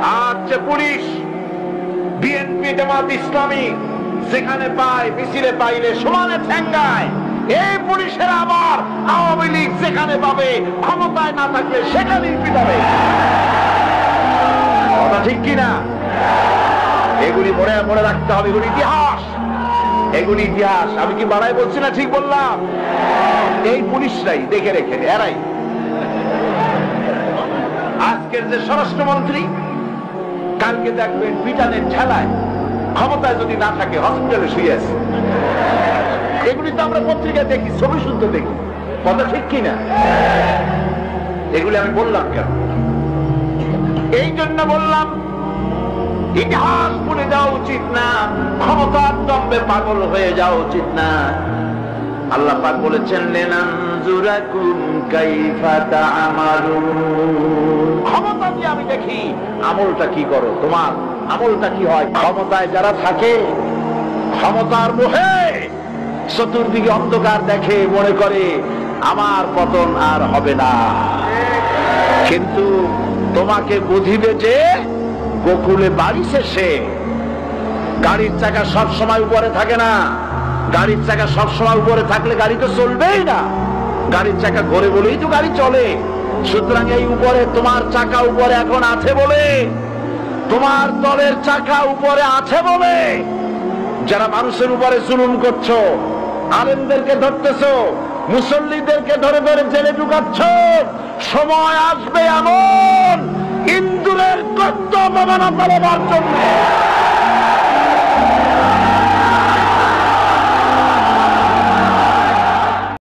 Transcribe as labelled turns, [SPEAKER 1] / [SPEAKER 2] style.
[SPEAKER 1] আচ্ছা, police, BNP, Jamaat Islami যেখানে পায় মিছিলে পাইলে সমানে ঠেঙ্গায়। এই পুলিশের আবার আওয়ামী লীগ যেখানে পাবে ক্ষমতায় না থাকলে সেখানেই পিটাবে। কথা ঠিক কিনা? এগুলি মনে রাখতে হবে। এগুলি ইতিহাস, এগুলি ইতিহাস। আমি কি বাড়াই বলছি না? ঠিক বললাম? এই পুলিশরাই দেখে রেখে এরাই আজকের যে স্বরাষ্ট্রমন্ত্রী, কালকে দেখবেন পিটানের ঠেলায় ক্ষমতায় যদি না থাকে হসপিটালে শুয়ে আছে। এগুলি তো আমরা পত্রিকায় দেখি, ছবি শুনতে দেখি। কথা ঠিক কিনা? এগুলি আমি বললাম কেন? এই জন্য বললাম, ইতিহাস ভুলে যাওয়া উচিত না, ক্ষমতার দম্ভে পাগল হয়ে যাওয়া উচিত না। আল্লাহ পাক বলেছেন, লিনানজুরাকুম কাইফা তা'মালুন। ক্ষমতা দিয়ে আমি দেখি আমলটা কি করো, তোমার আমলটা কি হয়। ক্ষমতায় যারা থাকে, ক্ষমতার মোহে চতুর্দিকে অন্ধকার দেখে, মনে করে আমার পতন আর হবে না। কিন্তু তোমাকে বুঝিবে যে গোকুলে বাড়ি শেষে গাড়ির চাকা সব সময় উপরে থাকে না। গাড়ির চাকা সব সময় উপরে থাকলে গাড়ি তো চলবেই না। গাড়ির চাকা ঘোরে বলেই তো গাড়ি চলে। সুতরাং এই উপরে তোমার চাকা উপরে এখন আছে বলে, তোমার দলের চাকা উপরে আছে বলে যারা মানুষের উপরে জুলুম করছো, আলেমদেরকে ধরতেছো, মুসল্লিদেরকে ধরে ধরে জেলে ঢুকাচ্ছ, সময় আসবে এমন ইন্দুরের কর্তব্য মানা পালবার জন্য